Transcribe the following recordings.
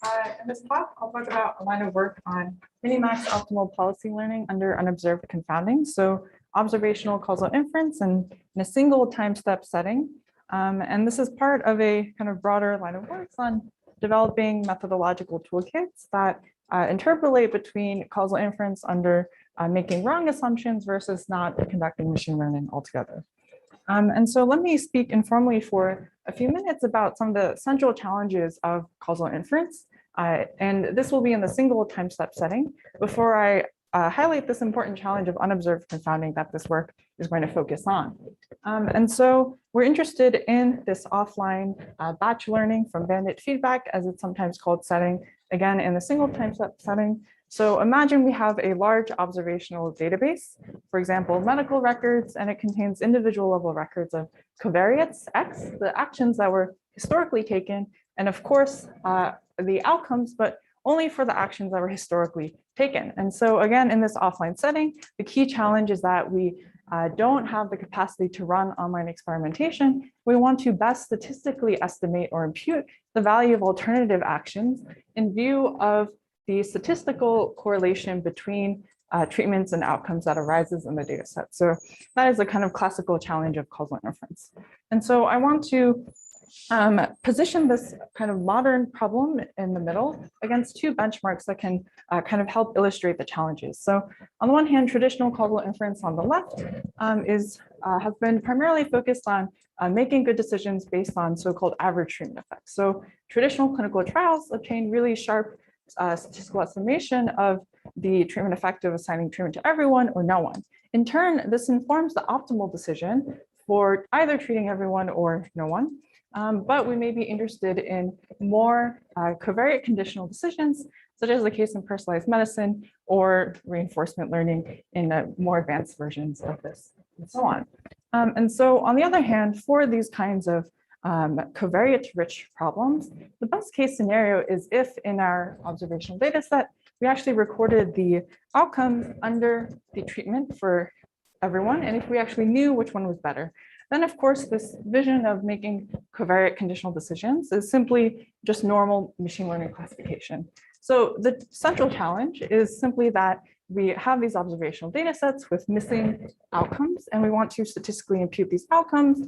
In this talk, I'll talk about a line of work on minimax optimal policy learning under unobserved confounding. So observational causal inference and in a single time step setting. And this is part of a kind of broader line of works on developing methodological toolkits that interpolate between causal inference under making wrong assumptions versus not conducting machine learning altogether. And so let me speak informally for a few minutes about some of the central challenges of causal inference. And this will be in the single time step setting before I highlight this important challenge of unobserved confounding that this work is going to focus on. And so we're interested in this offline batch learning from bandit feedback, as it's sometimes called, setting, again, in the single time step setting. So imagine we have a large observational database, for example, medical records, and it contains individual level records of covariates X, the actions that were historically taken, and of course, the outcomes, but only for the actions that were historically taken. And so again, in this offline setting, the key challenge is that we don't have the capacity to run online experimentation. We want to best statistically estimate or impute the value of alternative actions in view of the statistical correlation between treatments and outcomes that arises in the data set. So that is a kind of classical challenge of causal inference. And so I want to position this kind of modern problem in the middle against two benchmarks that can kind of help illustrate the challenges. So on the one hand, traditional causal inference on the left has been primarily focused on making good decisions based on so-called average treatment effects. So traditional clinical trials obtain really sharp statistical estimation of the treatment effect of assigning treatment to everyone or no one. In turn, this informs the optimal decision for either treating everyone or no one. But we may be interested in more covariate conditional decisions, such as the case in personalized medicine or reinforcement learning in more advanced versions of this, and so on. And so on the other hand, for these kinds of covariate-rich problems, the best case scenario is if in our observational data set, we actually recorded the outcomes under the treatment for everyone, and if we actually knew which one was better. Then, of course, this vision of making covariate conditional decisions is simply just normal machine learning classification. So the central challenge is simply that we have these observational data sets with missing outcomes, and we want to statistically impute these outcomes.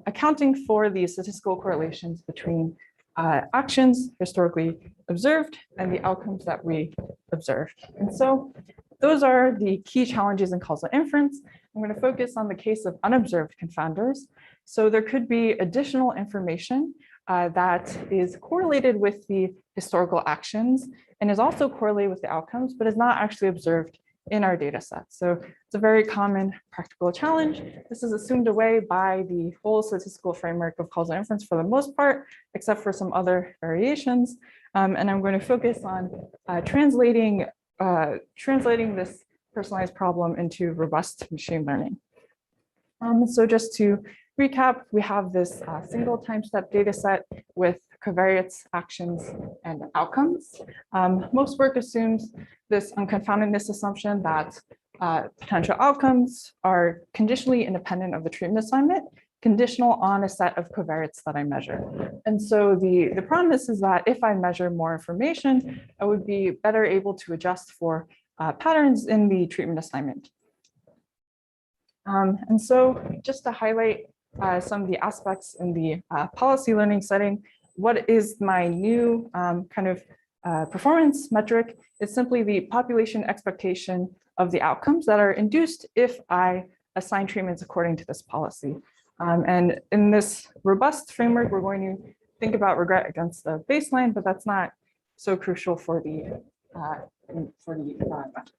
Accounting for the statistical correlations between actions historically observed and the outcomes that we observed. And so those are the key challenges in causal inference. I'm going to focus on the case of unobserved confounders. So there could be additional information that is correlated with the historical actions and is also correlated with the outcomes, but is not actually observed in our data set. So it's a very common practical challenge. This is assumed away by the whole statistical framework of causal inference for the most part, except for some other variations. And I'm going to focus on translating this personalized problem into robust machine learning. So just to recap, we have this single time step data set with covariates, actions, and outcomes. Most work assumes this unconfoundedness assumption that potential outcomes are conditionally independent of the treatment assignment, conditional on a set of covariates that I measure. And so the promise is that if I measure more information, I would be better able to adjust for patterns in the treatment assignment. And so just to highlight some of the aspects in the policy learning setting, what is my new kind of performance metric is simply the population expectation of the outcomes that are induced if I assign treatments according to this policy. And in this robust framework, we're going to think about regret against the baseline, but that's not so crucial for the environment.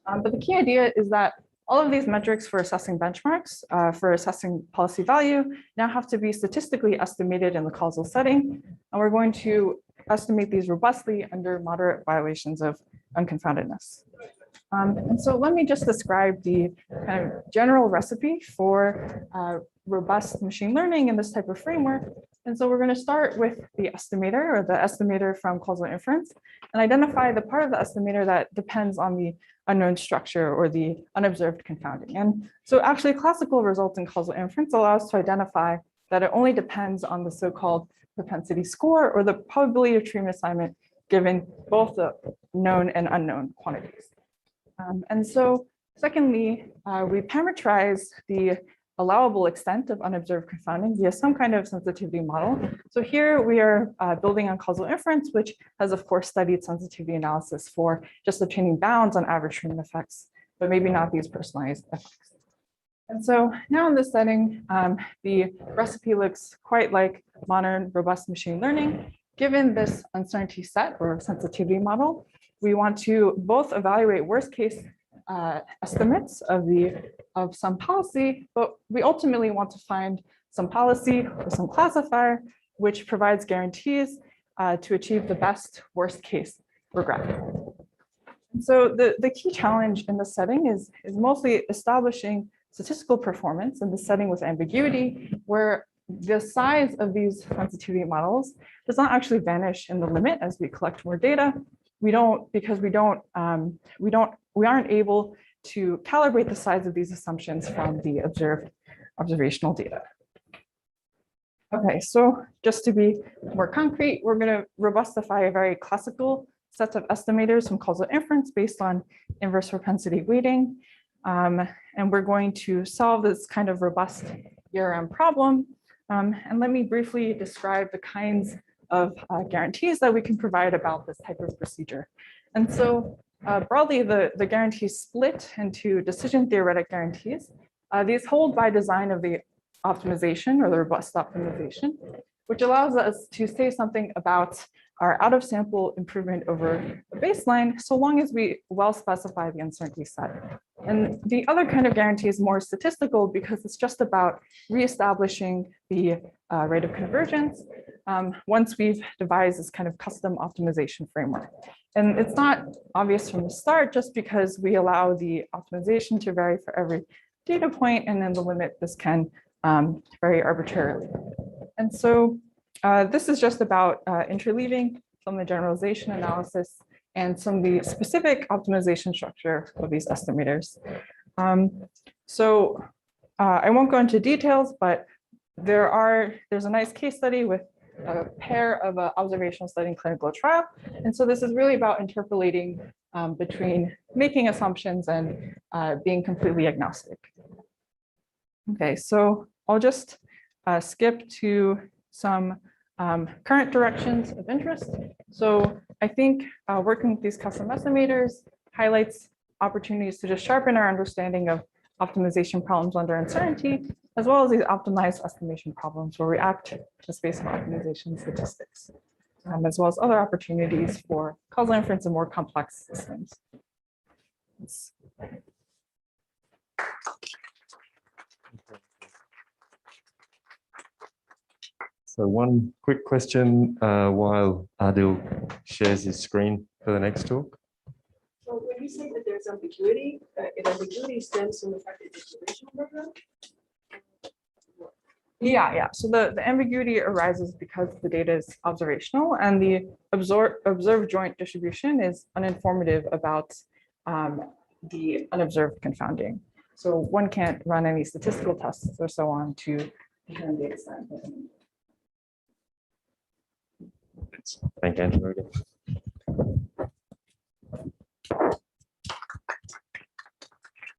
But the key idea is that all of these metrics for assessing benchmarks, for assessing policy value, now have to be statistically estimated in the causal setting. And we're going to estimate these robustly under moderate violations of unconfoundedness. And so let me just describe the kind of general recipe for robust machine learning in this type of framework. And so we're going to start with the estimator, or the estimator from causal inference, and identify the part of the estimator that depends on the unknown structure or the unobserved confounding. And so actually classical results in causal inference allow us to identify that it only depends on the so-called propensity score, or the probability of treatment assignment given both the known and unknown quantities. And so secondly, we parameterize the allowable extent of unobserved confounding via some kind of sensitivity model. So here we are building on causal inference, which has of course studied sensitivity analysis for just obtaining bounds on average treatment effects, but maybe not these personalized effects. And so now in this setting, the recipe looks quite like modern robust machine learning. Given this uncertainty set or sensitivity model, we want to both evaluate worst case estimates of some policy, but we ultimately want to find some policy or some classifier which provides guarantees to achieve the best worst case regression. So the key challenge in this setting is mostly establishing statistical performance in the setting with ambiguity, where the size of these sensitivity models does not actually vanish in the limit as we collect more data. We aren't able to calibrate the size of these assumptions from the observed observational data. Okay, so just to be more concrete, we're going to robustify a very classical set of estimators from causal inference based on inverse propensity weighting. And we're going to solve this kind of robust ERM problem. And let me briefly describe the kinds of guarantees that we can provide about this type of procedure. And so broadly, the guarantees split into decision theoretic guarantees. These hold by design of the optimization or the robust optimization, which allows us to say something about our out of sample improvement over a baseline, so long as we well specify the uncertainty set. And the other kind of guarantee is more statistical because it's just about reestablishing the rate of convergence once we've devised this kind of custom optimization framework. And it's not obvious from the start just because we allow the optimization to vary for every data point, and then the limit this can vary arbitrarily. And so this is just about interleaving from the generalization analysis and some of the specific optimization structure of these estimators. I won't go into details, but there's a nice case study with a pair of observational study and clinical trial. And so this is really about interpolating between making assumptions and being completely agnostic. Okay, so I'll just skip to some current directions of interest. So I think working with these custom estimators highlights opportunities to just sharpen our understanding of optimization problems under uncertainty, as well as these optimized estimation problems where we act just based on optimization statistics, as well as other opportunities for causal inference in more complex systems. So one quick question while Adil shares his screen for the next talk. So when you say that there's ambiguity, ambiguity stems from the fact that it's a relational program? Yeah. So the ambiguity arises because the data is observational and the observed joint distribution is uninformative about the unobserved confounding. So one can't run any statistical tests or so on to determine the extent. Thank you, Angela.